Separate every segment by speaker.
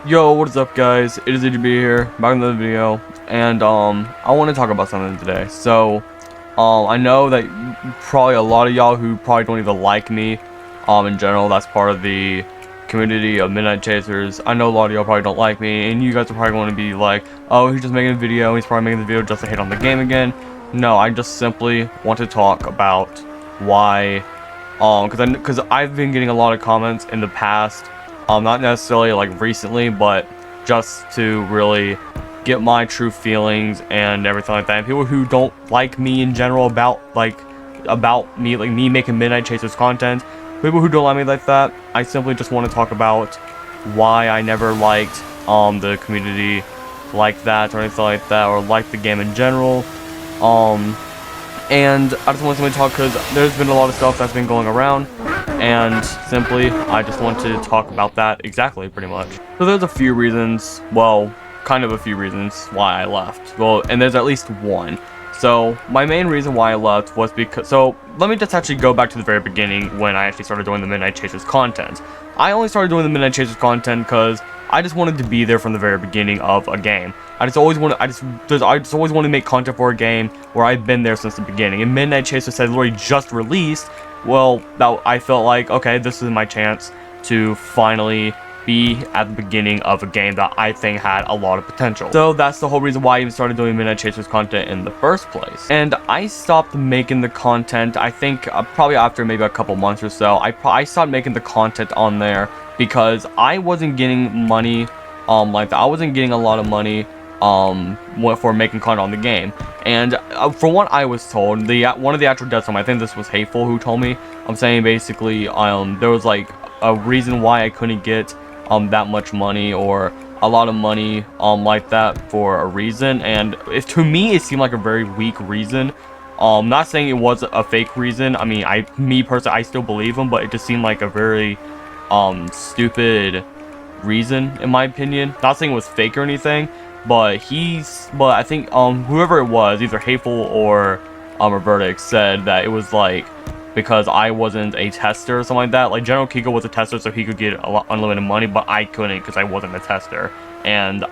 Speaker 1: Yo, what is up guys? It is AGB here, back in another video, and I want to talk about something today. So, I know that probably a lot of y'all who probably don't even like me, in general, that's part of the community of Midnight Chasers. I know a lot of y'all probably don't like me, and you guys are probably going to be like, oh, he's just making a video, he's probably making the video just to hate on the game again. No, I just simply want to talk about why, because I've been getting a lot of comments in the past, not necessarily like recently, but just to really get my true feelings and everything like that. And people who don't like me in general about me making Midnight Chasers content, people who don't like me like that, I simply just want to talk about why I never liked the community like that or anything like that, or like the game in general. And I just want to talk because there's been a lot of stuff that's been going around, and simply I just want to talk about that exactly, pretty much. So there's a few reasons, well, kind of a few reasons why I left. Well, and there's at least one. So my main reason why I left was because, so let me just actually go back to the very beginning when I actually started doing the Midnight Chasers content. I only started doing the Midnight Chasers content because I just wanted to be there from the very beginning of a game. I just always wanted to make content for a game where I've been there since the beginning. And Midnight Chasers had literally just released. Well, I felt like, okay, this is my chance to finally be at the beginning of a game that I think had a lot of potential. So that's the whole reason why I even started doing Midnight Chasers content in the first place. And I stopped making the content, I think, probably after maybe a couple months or so. I stopped making the content on there because I wasn't getting money, like that. I wasn't getting a lot of money for making content on the game. And from what I was told, one of the actual devs, I think this was Hateful who told me, I'm saying basically there was like a reason why I couldn't get that much money or a lot of money like that for a reason, and to me it seemed like a very weak reason. Not saying it was a fake reason. I mean, me personally, I still believe him, but it just seemed like a very stupid reason in my opinion. Not saying it was fake or anything, but I think whoever it was, either Hateful or Verdict, said that it was like because I wasn't a tester or something like that. Like General Kiko was a tester, so he could get unlimited money, but I couldn't because I wasn't a tester. And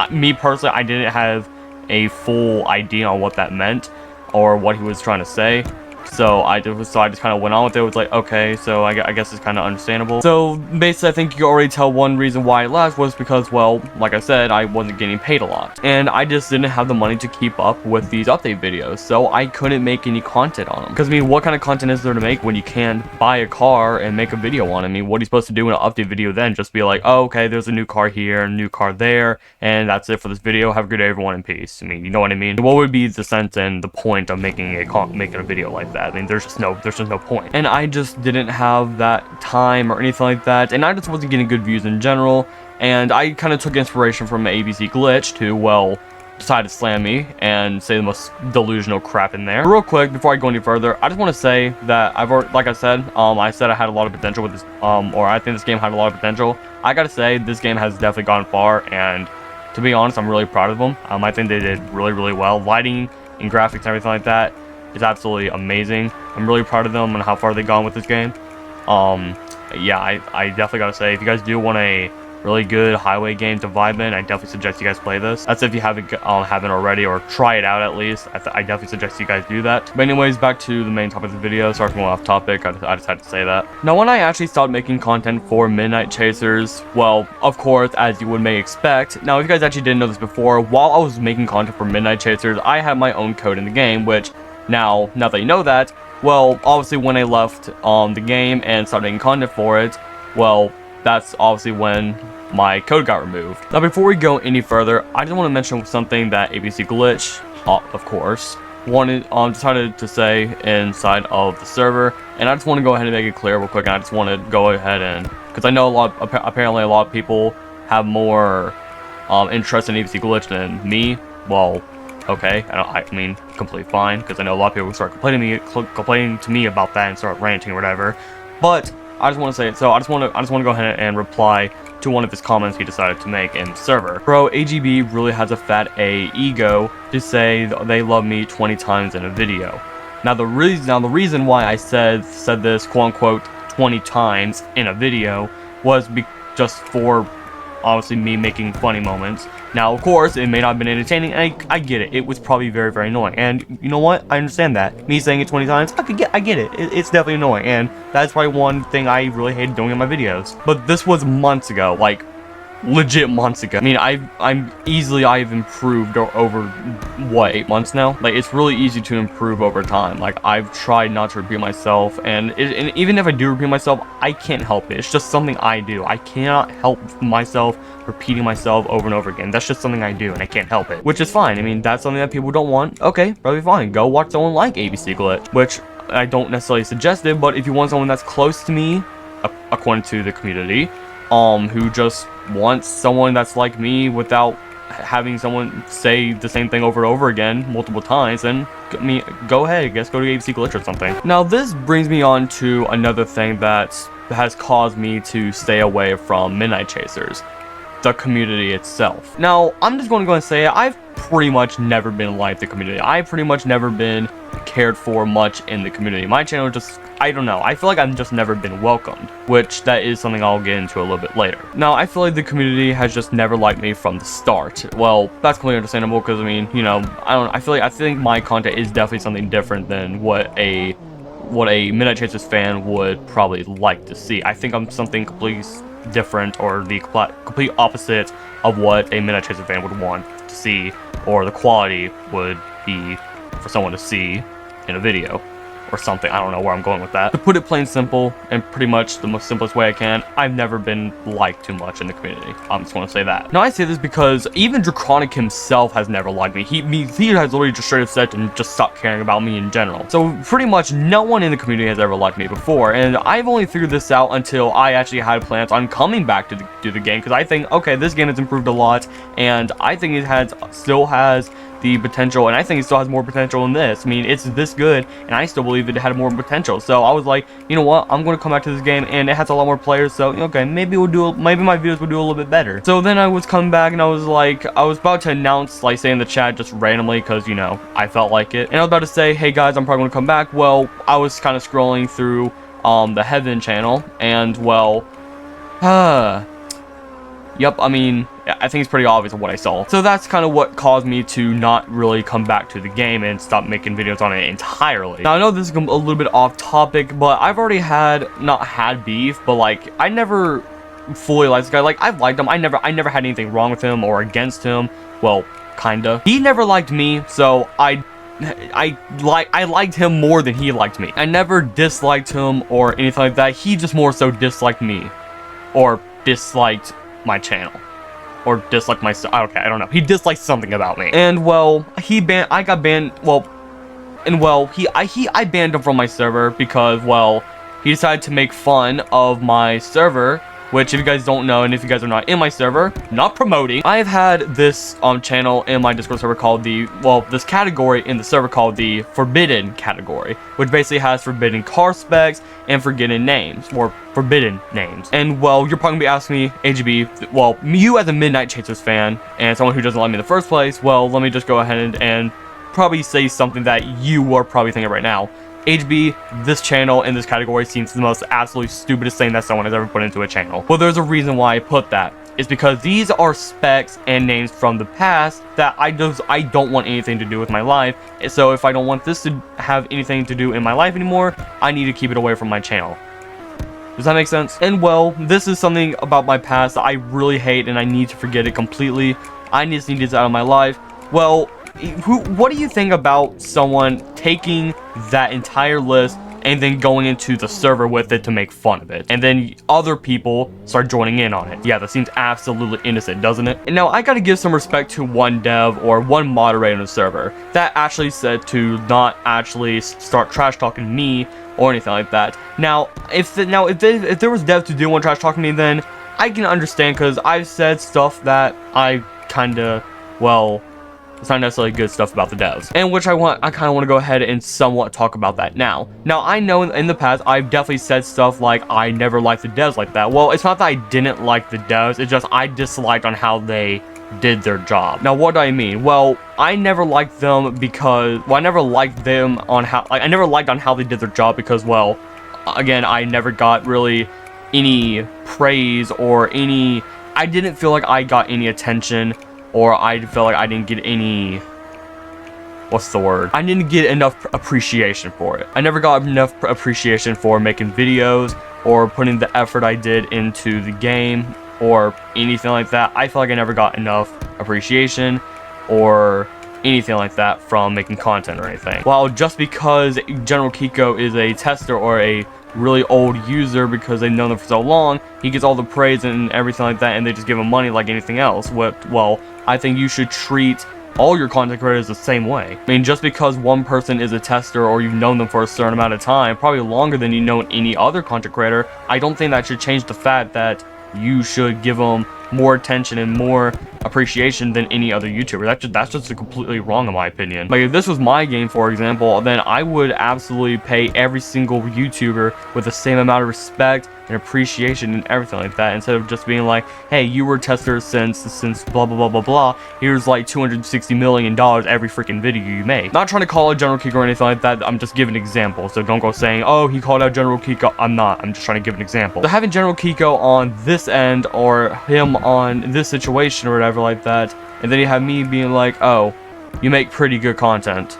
Speaker 1: me personally, I didn't have a full idea on what that meant or what he was trying to say. So I just kind of went on with it. It was like, okay, so I guess it's kind of understandable. So basically, I think you can already tell one reason why I left was because, well, like I said, I wasn't getting paid a lot. And I just didn't have the money to keep up with these update videos. So I couldn't make any content on them. Because, I mean, what kind of content is there to make when you can't buy a car and make a video on it? I mean, what are you supposed to do in an update video then? Just be like, oh, okay, there's a new car here, a new car there, and that's it for this video. Have a good day, everyone, in peace. I mean, you know what I mean? What would be the sense and the point of making a video like that? I mean, there's just no point. And I just didn't have that time or anything like that, and I just wasn't getting good views in general, and I kind of took inspiration from ABC Glitch to, well, decide to slam me and say the most delusional crap in there. Real quick, before I go any further, I just want to say that like I said I had a lot of potential with this, or I think this game had a lot of potential. I gotta say, this game has definitely gone far, and to be honest, I'm really proud of them. I think they did really, really well. Lighting and graphics and everything like that is absolutely amazing. I'm really proud of them and how far they've gone with this game. Yeah, I definitely gotta say, if you guys do want a really good highway game to vibe in, I definitely suggest you guys play this. That's if you haven't already, or try it out at least. I definitely suggest you guys do that. But anyways, back to the main topic of the video. Sorry for going off topic, I just had to say that. Now, when I actually started making content for Midnight Chasers, well, of course, as you may expect. Now, if you guys actually didn't know this before, while I was making content for Midnight Chasers, I had my own code in the game, which now that you know that, well, obviously when I left the game and started making content for it, well, that's obviously when my code got removed. Now, before we go any further, I just want to mention something that ABC Glitch, of course, decided to say inside of the server, and I just want to go ahead and make it clear real quick. And I just want to go ahead and, because I know apparently a lot of people have more interest in ABC Glitch than me. Well, okay, I mean, completely fine, because I know a lot of people start complaining to me about that and start ranting or whatever. But I just want to say it, so I just want to go ahead and reply to one of his comments he decided to make in the server. Bro, AGB really has a fat A ego to say they love me 20 times in a video. Now the reason why I said this quote unquote 20 times in a video was just for obviously me making funny moments. Now, of course, it may not have been entertaining, and I get it. It was probably very, very annoying. And you know what? I understand that. Me saying it 20 times, I get it. It's definitely annoying, and that's probably one thing I really hated doing in my videos. But this was months ago, like, legit months ago. I mean, I've improved over, what, 8 months now? Like, it's really easy to improve over time. Like, I've tried not to repeat myself, and even if I do repeat myself, I can't help it. It's just something I do. I cannot help myself repeating myself over and over again. That's just something I do, and I can't help it, which is fine. I mean, that's something that people don't want. Okay, probably fine. Go watch someone like ABC Glitch, which I don't necessarily suggest it, but if you want someone that's close to me, according to the community, who just wants someone that's like me without having someone say the same thing over and over again multiple times, then go ahead, I guess go to ABC Glitch or something. Now, this brings me on to another thing that has caused me to stay away from Midnight Chasers. The community itself. Now, I'm just going to go and say it, I've pretty much never been like the community. I've pretty much never been cared for much in the community. My channel just, I don't know, I feel like I've just never been welcomed, which that is something I'll get into a little bit later. Now, I feel like the community has just never liked me from the start. Well, that's completely understandable, because I mean, you know, I think my content is definitely something different than what a Midnight Chasers fan would probably like to see. I think I'm something completely different, or the complete opposite of what a Midnight Chaser fan would want to see, or the quality would be for someone to see in a video or something. I don't know where I'm going with that. To put it plain simple, and pretty much the most simplest way I can, I've never been liked too much in the community. I'm just going to say that. Now, I say this because even Draconic himself has never liked me. He has literally just straight up said and just stopped caring about me in general. So pretty much no one in the community has ever liked me before, and I've only figured this out until I actually had plans on coming back to the game, because I think, okay, this game has improved a lot, and I think it still has the potential, and I think it still has more potential than this. I mean, it's this good, and I still believe it had more potential. So I was like, you know what, I'm going to come back to this game, and it has a lot more players, so okay, maybe my videos will do a little bit better. So then I was coming back, and I was about to announce, like, say in the chat just randomly, because, you know, I felt like it, and I was about to say, hey guys, I'm probably going to come back. Well, I was kind of scrolling through the Heaven channel, and well, yep, I mean, I think it's pretty obvious what I saw. So that's kind of what caused me to not really come back to the game and stop making videos on it entirely. Now, I know this is a little bit off topic, but I've already not had beef, but like, I never fully liked this guy. Like, I've liked him. I never had anything wrong with him or against him. Well, kinda. He never liked me, so I liked him more than he liked me. I never disliked him or anything like that. He just more so disliked me, or disliked my channel, or disliked my okay, I don't know. He disliked something about me, and well, I got banned. Well, and well, I banned him from my server because, well, he decided to make fun of my server. Which, if you guys don't know, and if you guys are not in my server, not promoting, I've had this channel in my Discord server called this category in the server called the Forbidden category, which basically has forbidden car specs and forbidden names, or forbidden names. And well, you're probably gonna be asking me, AGB, well, you as a Midnight Chasers fan and someone who doesn't like me in the first place, well, let me just go ahead and probably say something that you are probably thinking right now. HB, this channel in this category seems the most absolutely stupidest thing that someone has ever put into a channel. Well, there's a reason why I put that. It's because these are specs and names from the past that I don't want anything to do with my life. So if I don't want this to have anything to do in my life anymore, I need to keep it away from my channel. Does that make sense? And well, this is something about my past that I really hate, and I need to forget it completely. I just need this out of my life. Well, what do you think about someone taking that entire list and then going into the server with it to make fun of it, and then other people start joining in on it? Yeah, that seems absolutely innocent, doesn't it? And now I gotta give some respect to one dev or one moderator in the server that actually said to not actually start trash talking me or anything like that. Now, if there was devs who didn't want trash talking me, then I can understand, because I've said stuff that I kinda, well, it's not necessarily good stuff about the devs, and which I kind of want to go ahead and somewhat talk about that now. Now, I know in the past, I've definitely said stuff like, I never liked the devs like that. Well, it's not that I didn't like the devs, it's just I disliked on how they did their job. Now, what do I mean? Well, I never liked them because, well, I never liked them on how, I never liked on how they did their job because, well, again, I never got really any praise or any I didn't feel like I got any attention, or I felt like I didn't get any, what's the word? I didn't get enough appreciation for it. I never got enough appreciation for making videos or putting the effort I did into the game or anything like that. I feel like I never got enough appreciation or anything like that from making content or anything. Well, just because General Kiko is a tester or a really old user because they've known them for so long, he gets all the praise and everything like that, and they just give him money like anything else. Well, I think you should treat all your content creators the same way. I mean, just because one person is a tester or you've known them for a certain amount of time, probably longer than you've known any other content creator, I don't think that should change the fact that you should give them more attention and more appreciation than any other YouTuber. That's just completely wrong in my opinion. Like, if this was my game, for example, then I would absolutely pay every single YouTuber with the same amount of respect and appreciation and everything like that, instead of just being like, hey, you were a tester since blah blah blah blah blah, here's like $260 million every freaking video you make. Not trying to call out General Kiko or anything like that, I'm just giving an example, so don't go saying, oh, he called out General Kiko. I'm just trying to give an example. So having General Kiko on this end, or him on this situation or whatever like that, and then you have me being like, oh, you make pretty good content,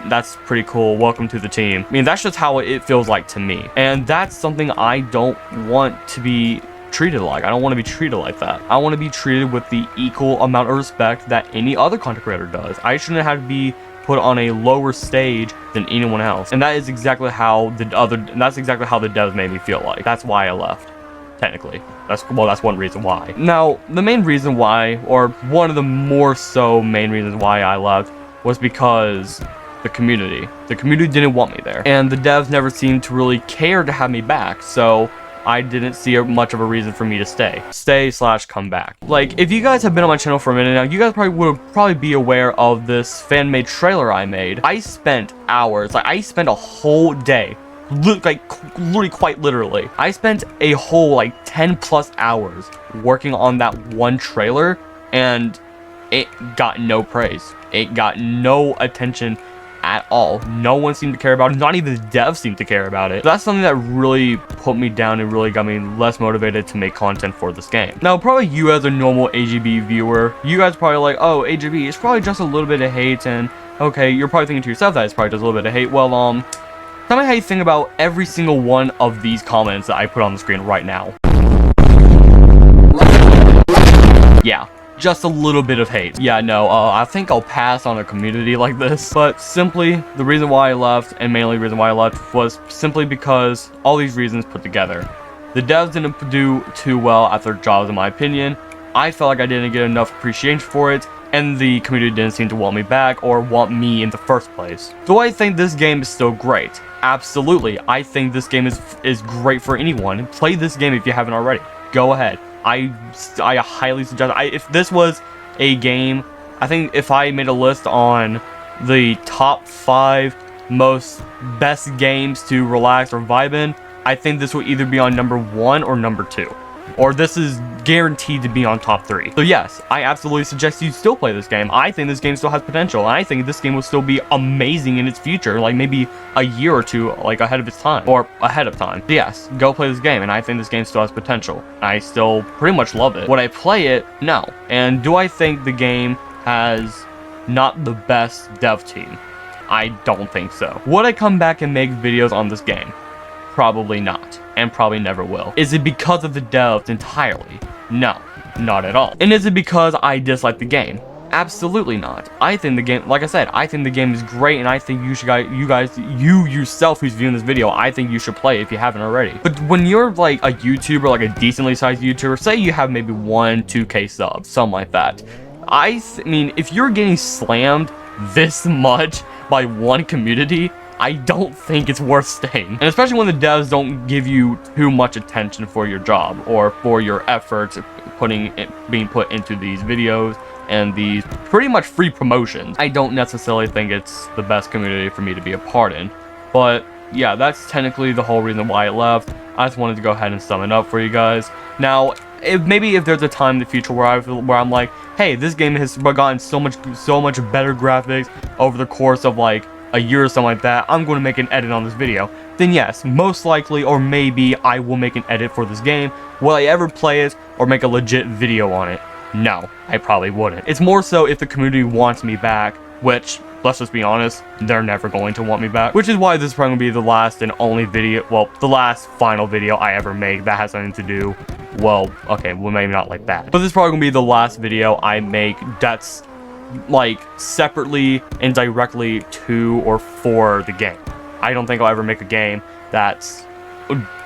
Speaker 1: that's pretty cool, welcome to the team. I mean, that's just how it feels like to me, and that's something I don't want to be treated like. I don't want to be treated like that. I want to be treated with the equal amount of respect that any other content creator does. I shouldn't have to be put on a lower stage than anyone else, and that is exactly how that's exactly how the devs made me feel like. That's why I left. Technically, that's one reason why. Now, the main reason why, or one of the more so main reasons why I left, was because the community didn't want me there, and the devs never seemed to really care to have me back, so I didn't see much of a reason for me to stay/come back. Like, if you guys have been on my channel for a minute now, you guys probably be aware of this fan-made trailer I made. I spent hours, like I spent a whole day, literally, quite literally, I spent a whole like 10+ hours working on that one trailer, and it got no praise. It got no attention at all. No one seemed to care about it. Not even the devs seemed to care about it. That's something that really put me down and really got me less motivated to make content for this game. Now, probably you as a normal AGB viewer, you guys probably like, oh, AGB, it's probably just a little bit of hate, and okay, you're probably thinking to yourself that it's probably just a little bit of hate. Well, tell me how you think about every single one of these comments that I put on the screen right now. Yeah, just a little bit of hate. Yeah, no, I think I'll pass on a community like this. But simply, the reason why I left, and mainly the reason why I left, was simply because all these reasons put together. The devs didn't do too well at their jobs, in my opinion. I felt like I didn't get enough appreciation for it, and the community didn't seem to want me back or want me in the first place. Do I think this game is still great? Absolutely. I think this game is great for anyone. Play this game if you haven't already. Go ahead. I highly suggest. If this was a game, I think if I made a list on the top 5 best games to relax or vibe in, I think this would either be on number 1 or number 2. Or this is guaranteed to be on top 3. So yes, I absolutely suggest you still play this game. I think this game still has potential, and I think this game will still be amazing in its future, like maybe a year or two like ahead of its time, or ahead of time. But yes, go play this game, and I think this game still has potential. I still pretty much love it. Would I play it? No. And do I think the game has not the best dev team? I don't think so. Would I come back and make videos on this game? Probably not, and probably never will. Is it because of the devs entirely? No, not at all. And is it because I dislike the game? Absolutely not. I think the game, like I said, I think the game is great, and I think you yourself who's viewing this video, I think you should play it if you haven't already. But when you're like a YouTuber, like a decently sized YouTuber, say you have maybe 2K subs, something like that. I mean, if you're getting slammed this much by one community, I don't think it's worth staying. And especially when the devs don't give you too much attention for your job or for your efforts being put into these videos and these pretty much free promotions. I don't necessarily think it's the best community for me to be a part in. But yeah, that's technically the whole reason why I left. I just wanted to go ahead and sum it up for you guys. Now, maybe if there's a time in the future where I'm like, hey, this game has gotten so much better graphics over the course of like a year or something like that, I'm going to make an edit on this video, then yes, most likely or maybe I will make an edit for this game. Will I ever play it or make a legit video on it? No, I probably wouldn't. It's more so if the community wants me back, which, let's just be honest, they're never going to want me back. Which is why this is probably going to be the last and only video, well, the last final video I ever make that has something to do, well, okay, well, maybe not like that. But this is probably going to be the last video I make that's, like, separately and directly to or for the game. I don't think I'll ever make a game that's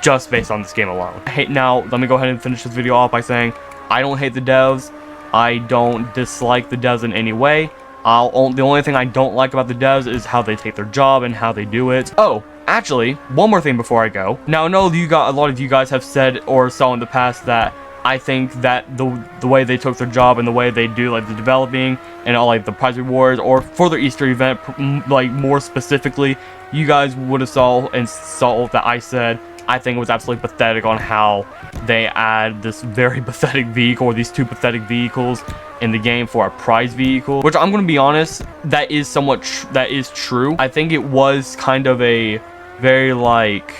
Speaker 1: just based on this game alone. Now, let me go ahead and finish this video off by saying, I don't hate the devs. I don't dislike the devs in any way. The only thing I don't like about the devs is how they take their job and how they do it. Oh, actually, one more thing before I go. Now, I know a lot of you guys have said or saw in the past that I think that the way they took their job and the way they do like the developing and all like the prize rewards or for their Easter event, like more specifically, you guys would have saw that I said I think it was absolutely pathetic on how they add this very pathetic vehicle, or these two pathetic vehicles in the game for a prize vehicle, which I'm going to be honest, that is somewhat that is true. I think it was kind of a very like,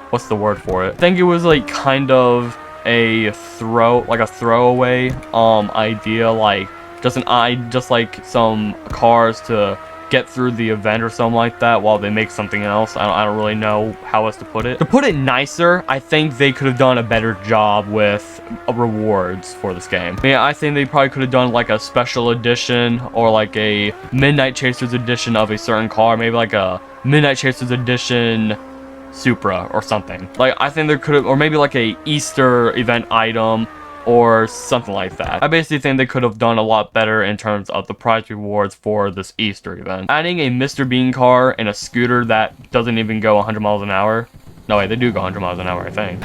Speaker 1: what's the word for it? I think it was like kind of a throwaway idea, like just like some cars to get through the event or something like that while they make something else. I don't really know how else to put it. To put it nicer, I think they could have done a better job with rewards for this game. Yeah, I think they probably could have done like a special edition or like a Midnight Chasers edition of a certain car, maybe like a Midnight Chasers edition Supra or something. Like, I think there could have, or maybe like a Easter event item or something like that. I basically think they could have done a lot better in terms of the prize rewards for this Easter event. Adding a Mr. Bean car and a scooter that doesn't even go 100 miles an hour. No, wait, they do go 100 miles an hour, I think.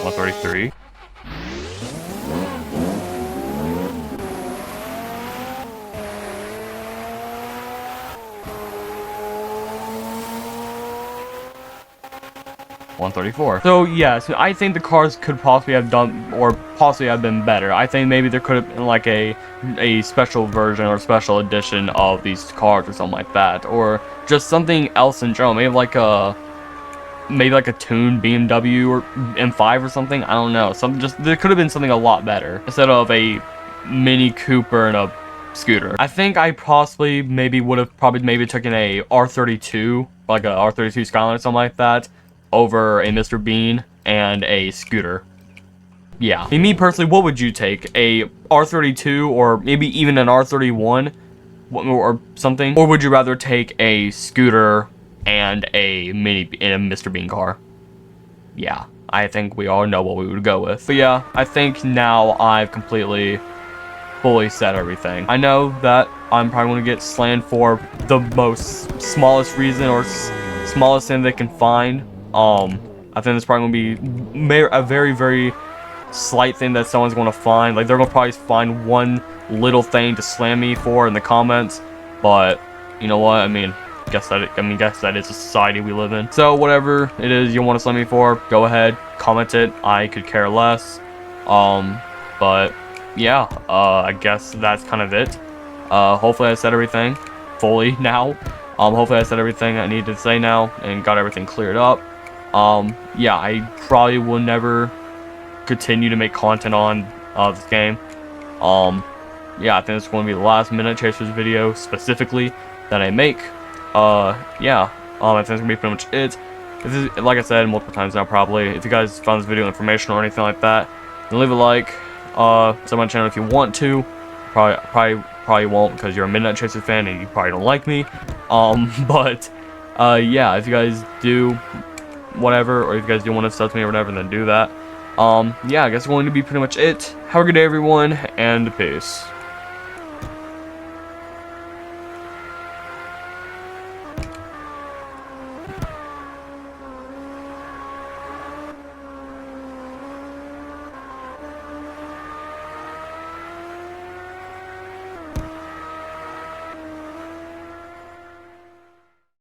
Speaker 1: $133. $134. So yes, I think the cars could possibly have done, or possibly have been better. I think maybe there could have been like a special version or special edition of these cars or something like that, or just something else in general. Maybe like a tuned BMW or M5 or something. I don't know. There could have been something a lot better instead of a Mini Cooper and a scooter. I think I possibly would have taken a R32, like a R32 Skyline or something like that, over a Mr. Bean and a scooter. Yeah. I mean, me personally, what would you take? A R32 or maybe even an R31 or something? Or would you rather take a scooter and a Mr. Bean car? Yeah, I think we all know what we would go with. But yeah, I think now I've fully said everything. I know that I'm probably going to get slammed for the most smallest reason or smallest thing they can find. I think it's probably going to be a very, very slight thing that someone's going to find. Like, they're going to probably find one little thing to slam me for in the comments. But, you know what? I mean, guess that is a society we live in. So, whatever it is you want to slam me for, go ahead, comment it. I could care less. But, yeah, I guess that's kind of it. Hopefully I said everything fully now. Hopefully I said everything I needed to say now and got everything cleared up. Yeah, I probably will never continue to make content on this game. Yeah, I think it's going to be the last Midnight Chasers video specifically that I make. Yeah, I think it's going to be pretty much it. Like I said multiple times now, probably, if you guys found this video informational or anything like that, then leave a like. Sub my channel if you want to. Probably won't, because you're a Midnight Chasers fan and you probably don't like me. But yeah, if you guys do whatever, or if you guys do want to sub to me or whatever, then do that. Yeah, I guess it's going to be pretty much it. Have a good day, everyone, and peace.